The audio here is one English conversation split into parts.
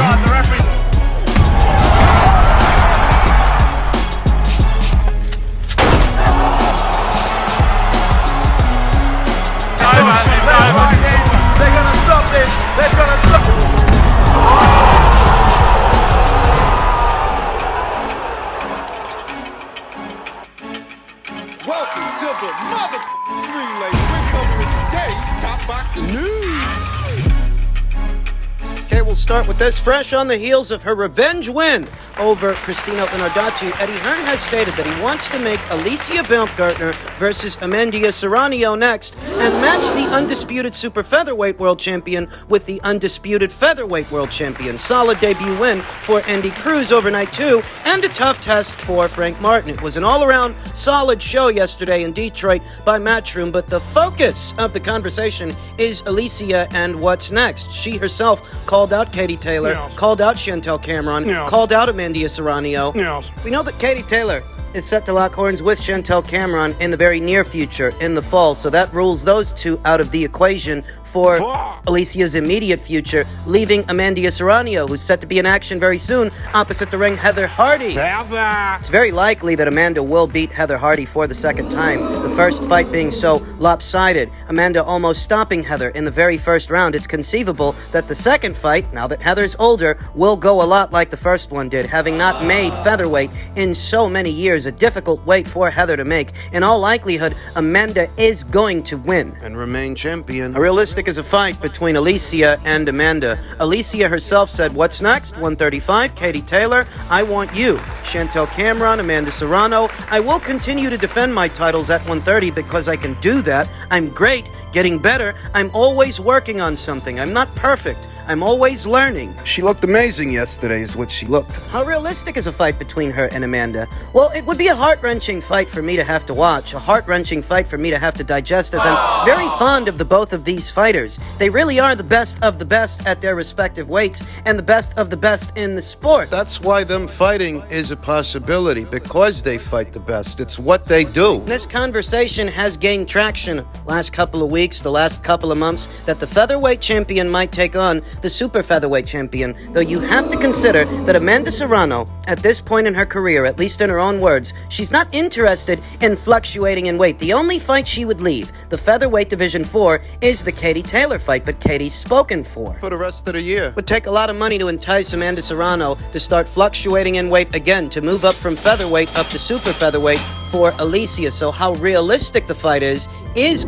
card. The referee. They're gonna stop this. They're gonna stop it. Welcome to the relay. We're covering today's top boxing news. Okay, we'll start with this. Fresh on the heels of her revenge win over Cristina Linardacci, Eddie Hearn has stated that he wants to make Alicia Baumgardner versus Amanda Serrano next and match the undisputed super featherweight world champion with the undisputed featherweight world champion. Solid debut win for Andy Cruz overnight too, and a tough test for Frank Martin. It was an all-around solid show yesterday in Detroit by Matchroom, but the focus of the conversation is Alicia and what's next. She herself called out Katie Taylor, called out Chantel Cameron, called out Amanda Serrano. We know that Katie Taylor is set to lock horns with Chantel Cameron in the very near future, in the fall, so that rules those two out of the equation for Alicia's immediate future, leaving Amanda Serrano, who's set to be in action very soon, opposite the ring Heather Hardy. It's very likely that Amanda will beat Heather Hardy for the second time, the first fight being so lopsided, Amanda almost stopping Heather in the very first round. It's conceivable that the second fight, now that Heather's older, will go a lot like the first one did, having not made featherweight in so many years, a difficult weight for Heather to make. In all likelihood, Amanda is going to win and remain champion. A realistic is a fight between Alicia and Amanda. Alicia herself said, "What's next? 135, Katie Taylor, I want you. Chantel Cameron, Amanda Serrano, I will continue to defend my titles at 130 because I can do that. I'm great, getting better. I'm always working on something. I'm not perfect. I'm always learning." She looked amazing yesterday is what she looked. How realistic is a fight between her and Amanda? Well, it would be a heart-wrenching fight for me to have to watch, a heart-wrenching fight for me to have to digest, as I'm very fond of the both of these fighters. They really are the best of the best at their respective weights and the best of the best in the sport. That's why them fighting is a possibility, because they fight the best. It's what they do. This conversation has gained traction last couple of weeks, the last couple of months, that the featherweight champion might take on the super featherweight champion, though you have to consider that Amanda Serrano, at this point in her career, at least in her own words, she's not interested in fluctuating in weight. The only fight she would leave, the featherweight Division 4, is the Katie Taylor fight, but Katie's spoken for the rest of the year. It would take a lot of money to entice Amanda Serrano to start fluctuating in weight again, to move up from featherweight up to super featherweight for Alicia. So how realistic the fight is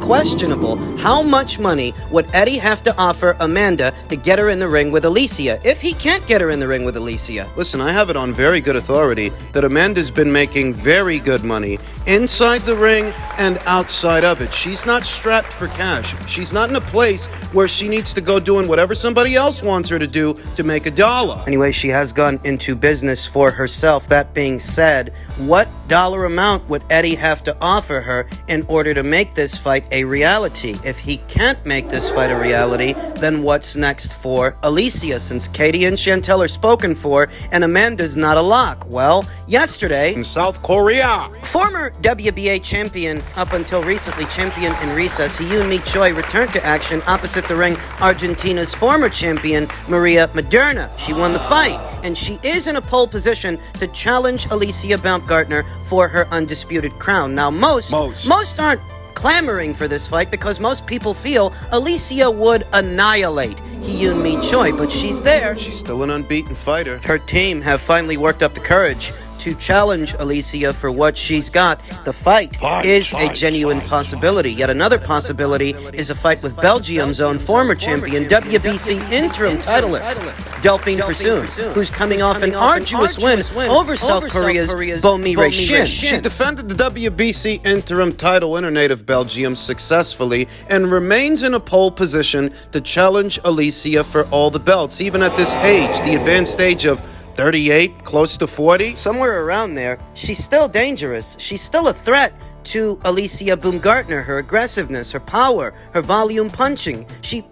questionable. How much money would Eddie have to offer Amanda to get her in the ring with Alicia if he can't get her in the ring with Alicia? Listen, I have it on very good authority that Amanda's been making very good money inside the ring and outside of it. She's not strapped for cash. She's not in a place where she needs to go doing whatever somebody else wants her to do to make a dollar. Anyway, she has gone into business for herself. That being said, what dollar amount would Eddie have to offer her in order to make this fight a reality? If he can't make this fight a reality, then what's next for Alicia, since Katie and Chantel are spoken for and Amanda's not a lock? Well, yesterday in South Korea, former WBA champion, up until recently champion in recess, Hyun-Mi Choi returned to action opposite the ring Argentina's former champion, Maria Moderna. She won the fight, and she is in a pole position to challenge Alicia Baumgardner for her undisputed crown. Now, most aren't clamoring for this fight because most people feel Alicia would annihilate Hyun-Mi Choi, but she's there. She's still an unbeaten fighter. Her team have finally worked up the courage to challenge Alicia for what she's got. The fight is a genuine possibility. Yet another possibility is a fight with Belgium's own former champion, WBC interim titleist, Delphine Persoon, who's coming off an arduous win over South Korea's Baumgardner. She defended the WBC interim title in her native Belgium successfully and remains in a pole position to challenge Alicia for all the belts, even at this age, the advanced age of 38, close to 40? Somewhere around there. She's still dangerous. She's still a threat to Alicia Baumgardner, her aggressiveness, her power, her volume punching. She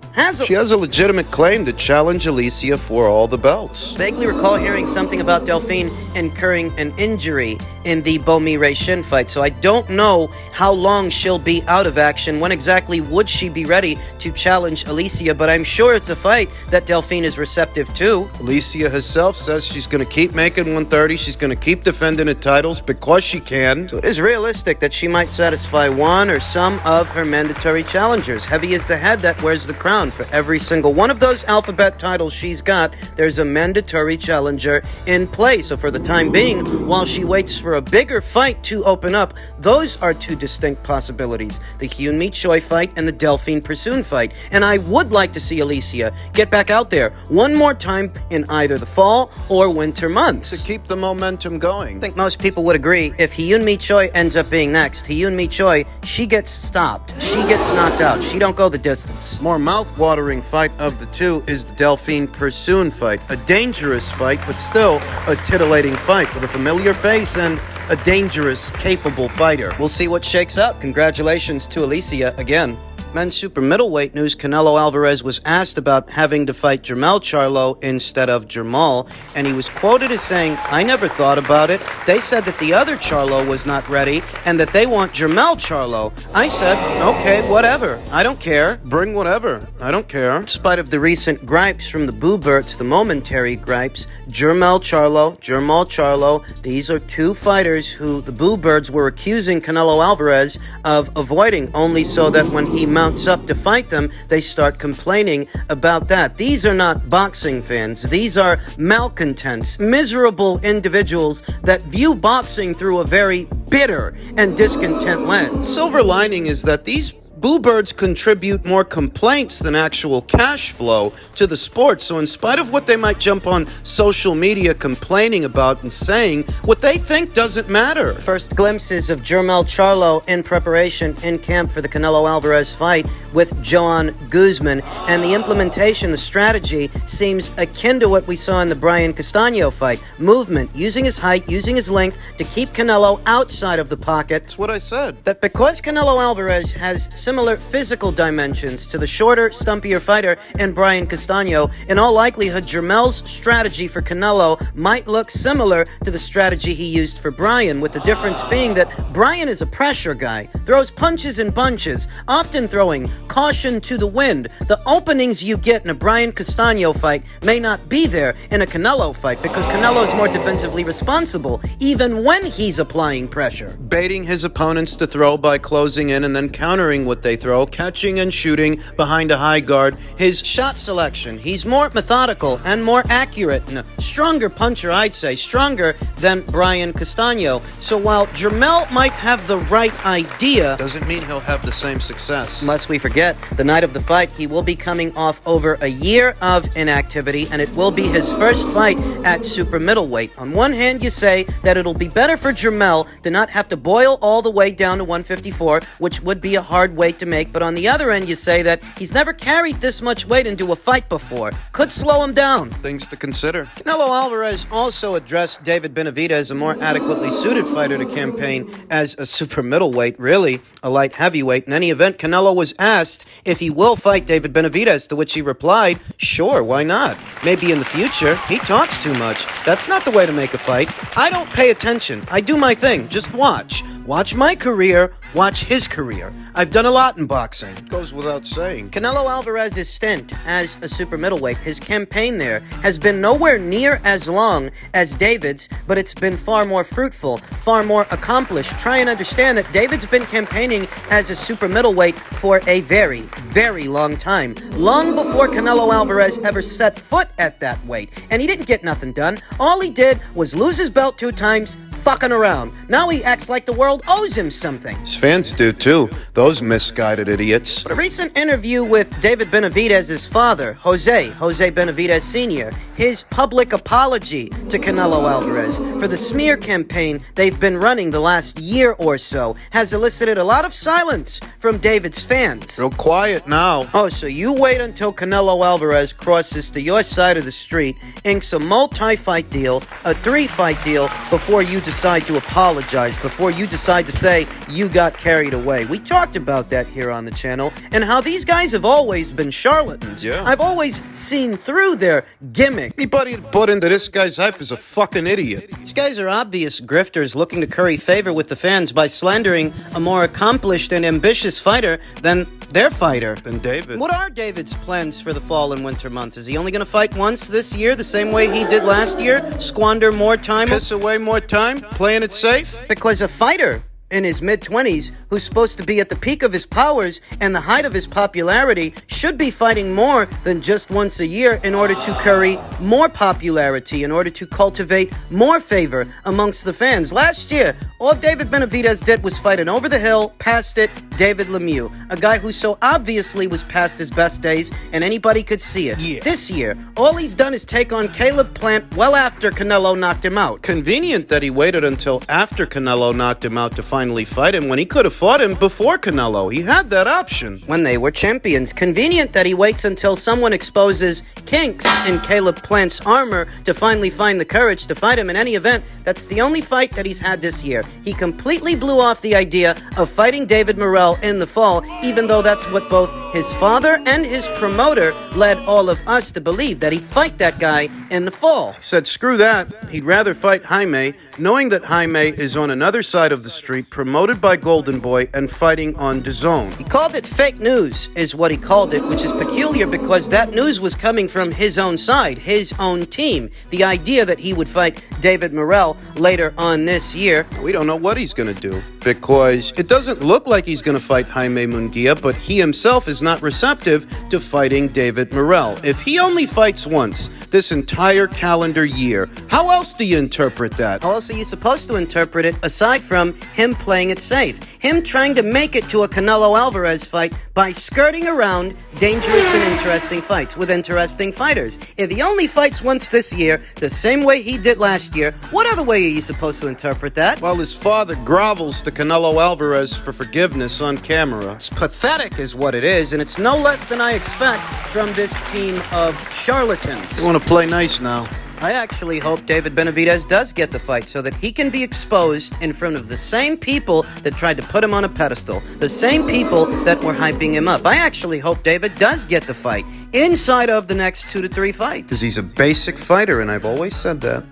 She has a legitimate claim to challenge Alicia for all the belts. Vaguely recall hearing something about Delphine incurring an injury in the Baumgardner Shin fight, so I don't know how long she'll be out of action. When exactly would she be ready to challenge Alicia? But I'm sure it's a fight that Delphine is receptive to. Alicia herself says she's going to keep making 130. She's going to keep defending her titles because she can. So it is realistic that she might satisfy one or some of her mandatory challengers. Heavy is the head that wears the crown. For every single one of those alphabet titles she's got, there's a mandatory challenger in play. So for the time being, while she waits for a bigger fight to open up, those are two distinct possibilities. The Hyun-Mi Choi fight and the Delphine Persoon fight. And I would like to see Alicia get back out there one more time in either the fall or winter months. To keep the momentum going. I think most people would agree if Hyun-Mi Choi ends up being next, Hyun-Mi Choi, she gets stopped. She gets knocked out. She don't go the distance. More mouth-watering fight of the two is the Delphine Persoon fight. A dangerous fight, but still a titillating fight with a familiar face and a dangerous, capable fighter. We'll see what shakes out. Congratulations to Alicia again. Men's super middleweight news, Canelo Alvarez was asked about having to fight Jermell Charlo instead of Jermall, and he was quoted as saying, "I never thought about it. They said that the other Charlo was not ready and that they want Jermell Charlo. I said, okay, whatever. I don't care. Bring whatever. I don't care." In spite of the recent gripes from the Booberts, the momentary gripes, Jermell Charlo, these are two fighters who the Boobirds were accusing Canelo Alvarez of avoiding, only so that when he mounts up to fight them, they start complaining about that. These are not boxing fans. These are malcontents, miserable individuals that view boxing through a very bitter and discontent lens. Silver lining is that these Boobirds contribute more complaints than actual cash flow to the sport. So in spite of what they might jump on social media complaining about and saying, what they think doesn't matter. First glimpses of Jermell Charlo in preparation in camp for the Canelo Alvarez fight with Joan Guzman, and the implementation, the strategy, seems akin to what we saw in the Brian Castano fight. Movement, using his height, using his length to keep Canelo outside of the pocket. That's what I said. That because Canelo Alvarez has similar physical dimensions to the shorter, stumpier fighter in Brian Castano, in all likelihood, Jermell's strategy for Canelo might look similar to the strategy he used for Brian, with the difference being that Brian is a pressure guy, throws punches in bunches, often throwing caution to the wind. The openings you get in a Brian Castano fight may not be there in a Canelo fight because Canelo is more defensively responsible, even when he's applying pressure. Baiting his opponents to throw by closing in and then countering what they throw, catching and shooting behind a high guard. His shot selection, he's more methodical and more accurate and a stronger puncher, I'd say, stronger than Brian Castano. So while Jermell might have the right idea, doesn't mean he'll have the same success. Lest we forget, the night of the fight, he will be coming off over a year of inactivity, and it will be his first fight at super middleweight. On one hand, you say that it'll be better for Jermell to not have to boil all the way down to 154, which would be a hard weight to make, but on the other end, you say that he's never carried this much weight into a fight before. Could slow him down. Things to consider. Canelo Alvarez also addressed David Benavidez, a more adequately suited fighter to campaign as a super middleweight, really a light heavyweight. In any event, Canelo was asked if he will fight David Benavidez, to which he replied, sure, why not? Maybe in the future. He talks too much. That's not the way to make a fight. I don't pay attention. I do my thing. Just watch. Watch my career, watch his career. I've done a lot in boxing. It goes without saying. Canelo Alvarez's stint as a super middleweight, his campaign there, has been nowhere near as long as David's, but it's been far more fruitful, far more accomplished. Try and understand that David's been campaigning as a super middleweight for a very, very long time. Long before Canelo Alvarez ever set foot at that weight. And he didn't get nothing done. All he did was lose his belt 2 times, fucking around. Now he acts like the world owes him something. His fans do too, those misguided idiots. But a recent interview with David Benavidez's father, Jose Benavidez Sr., his public apology to Canelo Alvarez for the smear campaign they've been running the last year or so, has elicited a lot of silence from David's fans. Real quiet now. Oh, so you wait until Canelo Alvarez crosses to your side of the street, inks a multi-fight deal, a 3-fight deal, before you decide to apologize, before you decide to say you got carried away. We talked about that here on the channel, and how these guys have always been charlatans. Yeah. I've always seen through their gimmick. Anybody that bought into this guy's hype is a fucking idiot. These guys are obvious grifters looking to curry favor with the fans by slandering a more accomplished and ambitious fighter than their fighter. Than David. What are David's plans for the fall and winter months? Is he only going to fight once this year, the same way he did last year? Squander more time? Piss away more time? Playing it safe? Because a fighter in his mid-20s, who's supposed to be at the peak of his powers and the height of his popularity, should be fighting more than just once a year in order to curry more popularity, in order to cultivate more favor amongst the fans. Last year, all David Benavidez did was fight an over-the-hill, past it, David Lemieux, a guy who so obviously was past his best days, and anybody could see it. Yeah. This year, all he's done is take on Caleb Plant well after Canelo knocked him out. Convenient that he waited until after Canelo knocked him out to finally fight him when he could have fought him before Canelo. He had that option. When they were champions. Convenient that he waits until someone exposes kinks in Caleb Plant's armor to finally find the courage to fight him. In any event, that's the only fight that he's had this year. He completely blew off the idea of fighting David Morrell in the fall, even though that's what both his father and his promoter led all of us to believe, that he'd fight that guy in the fall. He said screw that. He'd rather fight Jaime, knowing that Jaime is on another side of the street, promoted by Golden Boy and fighting on DAZN. He called it fake news, is what he called it, which is peculiar because that news was coming from his own side, his own team. The idea that he would fight David Morrell later on this year. We don't know what he's going to do because it doesn't look like he's going to fight Jaime Munguia, but he himself is not receptive to fighting David Morrell. If he only fights once this entire calendar year, how else do you interpret that? How else are you supposed to interpret it aside from him playing it safe? Him trying to make it to a Canelo Alvarez fight by skirting around dangerous and interesting fights with interesting fighters. If he only fights once this year, the same way he did last year, what other way are you supposed to interpret that? While his father grovels to Canelo Alvarez for forgiveness on camera. It's pathetic is what it is, and it's no less than I expect from this team of charlatans. You want to play nice now. I actually hope David Benavidez does get the fight so that he can be exposed in front of the same people that tried to put him on a pedestal, the same people that were hyping him up. I actually hope David does get the fight inside of the next 2 to 3 fights. Because he's a basic fighter, and I've always said that.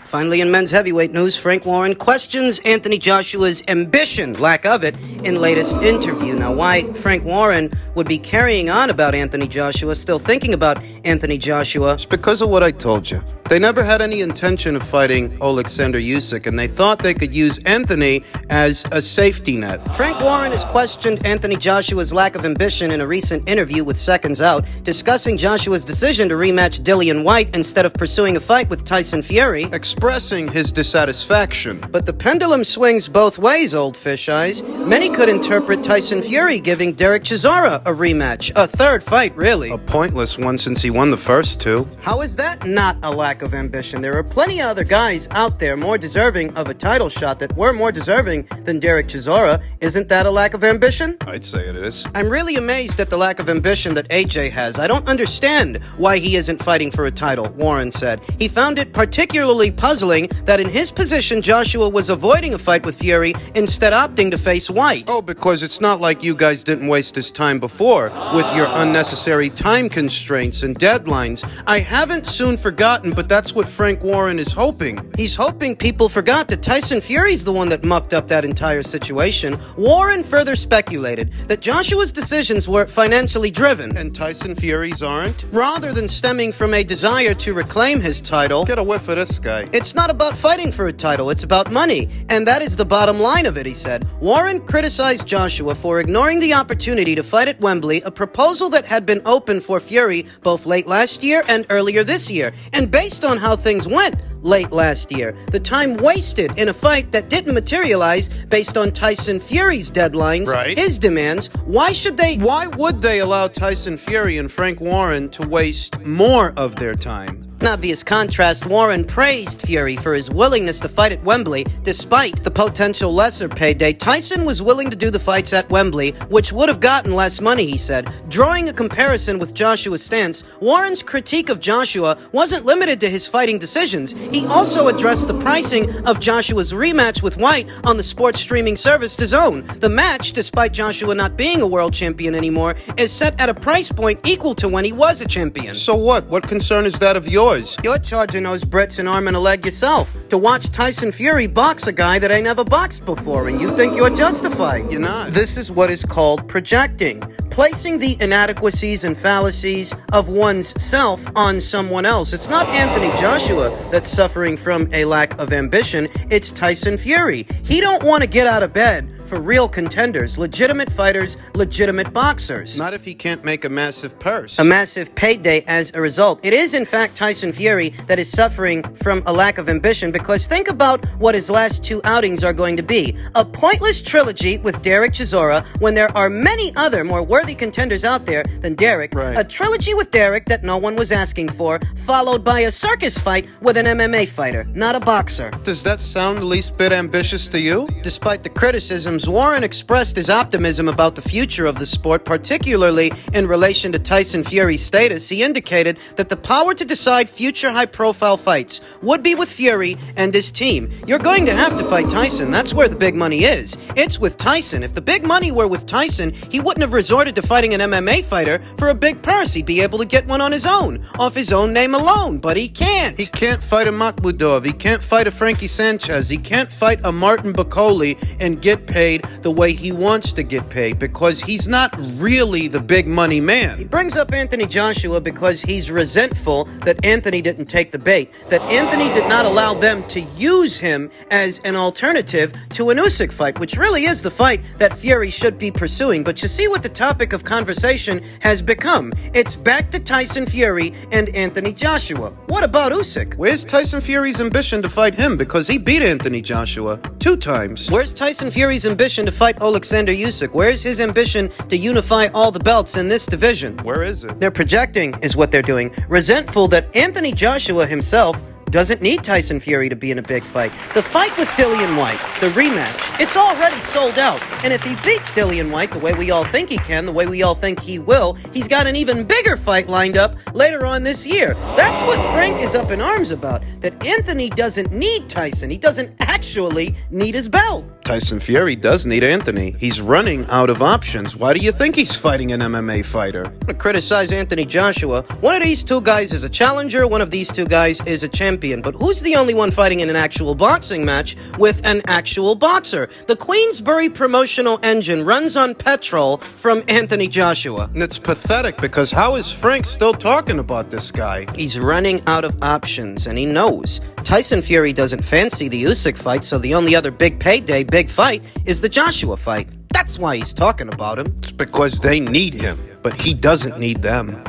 Finally, in men's heavyweight news, Frank Warren questions Anthony Joshua's ambition, lack of it, in latest interview. Now, why Frank Warren would be carrying on about Anthony Joshua, still thinking about Anthony Joshua. It's because of what I told you. They never had any intention of fighting Alexander Usyk, and they thought they could use Anthony as a safety net. Frank Warren has questioned Anthony Joshua's lack of ambition in a recent interview with Seconds Out, discussing Joshua's decision to rematch Dillian White instead of pursuing a fight with Tyson Fury, Expressing his dissatisfaction. But the pendulum swings both ways, old fish eyes. Many could interpret Tyson Fury giving Derek Chisora a rematch, a third fight, really. A pointless one since he won the first 2. How is that not a lack of ambition? There are plenty of other guys out there more deserving of a title shot that were more deserving than Derek Chisora. Isn't that a lack of ambition? I'd say it is. I'm really amazed at the lack of ambition that AJ has. I don't understand why he isn't fighting for a title, Warren said. He found it particularly puzzling that in his position, Joshua was avoiding a fight with Fury, instead opting to face White. Oh, because it's not like you guys didn't waste his time before with your unnecessary time constraints and deadlines. I haven't soon forgotten, but that's what Frank Warren is hoping. He's hoping people forgot that Tyson Fury's the one that mucked up that entire situation. Warren further speculated that Joshua's decisions were financially driven, And Tyson Fury's aren't? rather than stemming from a desire to reclaim his title. Get a whiff of this guy. It's not about fighting for a title, it's about money. And that is the bottom line of it, he said. Warren criticized Joshua for ignoring the opportunity to fight at Wembley, a proposal that had been open for Fury both late last year and earlier this year. And based on how things went late last year, the time wasted in a fight that didn't materialize based on Tyson Fury's deadlines, Right. his demands, why would they allow Tyson Fury and Frank Warren to waste more of their time? In obvious contrast, Warren praised Fury for his willingness to fight at Wembley despite the potential lesser payday. Tyson was willing to do the fights at Wembley, which would have gotten less money, he said. Drawing a comparison with Joshua's stance, Warren's critique of Joshua wasn't limited to his fighting decisions. He also addressed the pricing of Joshua's rematch with White on the sports streaming service DAZN. The match, despite Joshua not being a world champion anymore, is set at a price point equal to when he was a champion. So what? What concern is that of yours? You're charging those Brits an arm and a leg yourself to watch Tyson Fury box a guy that ain't never boxed before, and you think you're justified. You're not. This is what is called projecting. Placing the inadequacies and fallacies of one's self on someone else. It's not Anthony Joshua that's suffering from a lack of ambition. It's Tyson Fury. He don't want to get out of bed for real contenders, legitimate fighters, legitimate boxers. Not if he can't make a massive purse. A massive payday as a result. It is, in fact, Tyson Fury that is suffering from a lack of ambition, because think about what his last two outings are going to be. A pointless trilogy with Derek Chisora when there are many other more worthy contenders out there than Derek. Right. A trilogy with Derek that no one was asking for, followed by a circus fight with an MMA fighter, not a boxer. Does that sound the least bit ambitious to you? Despite the criticisms, Warren expressed his optimism about the future of the sport, particularly in relation to Tyson Fury's status. He indicated that the power to decide future high-profile fights would be with Fury and his team. You're going to have to fight Tyson. That's where the big money is. It's with Tyson. If the big money were with Tyson, he wouldn't have resorted to fighting an MMA fighter for a big purse. He'd be able to get one on his own, off his own name alone, but he can't. He can't fight a Makhmudov. He can't fight a Frankie Sanchez. He can't fight a Martin Bakole and get paid the way he wants to get paid, because he's not really the big money man. He brings up Anthony Joshua because he's resentful that Anthony didn't take the bait, that Anthony did not allow them to use him as an alternative to an Usyk fight, which really is the fight that Fury should be pursuing. But you see what the topic of conversation has become. It's back to Tyson Fury and Anthony Joshua. What about Usyk? Where's Tyson Fury's ambition to fight him? Because he beat Anthony Joshua 2 times. Where's Tyson Fury's ambition to fight Alexander Usyk? Where's his ambition to unify all the belts in this division? Where is it? They're projecting, is what they're doing. Resentful that Anthony Joshua himself doesn't need Tyson Fury to be in a big fight. The fight with Dillian White, the rematch, it's already sold out. And if he beats Dillian White the way we all think he can, the way we all think he will, he's got an even bigger fight lined up later on this year. That's what Frank is up in arms about, that Anthony doesn't need Tyson. He doesn't actually need his belt. Tyson Fury does need Anthony. He's running out of options. Why do you think he's fighting an MMA fighter? I'm gonna criticize Anthony Joshua. One of these two guys is a challenger, one of these two guys is a champion. But who's the only one fighting in an actual boxing match with an actual boxer? The Queensbury promotional engine runs on petrol from Anthony Joshua. And it's pathetic, because how is Frank still talking about this guy? He's running out of options, and he knows. Tyson Fury doesn't fancy the Usyk fight, so the only other big payday, big fight is the Joshua fight. That's why he's talking about him. It's because they need him, but he doesn't need them.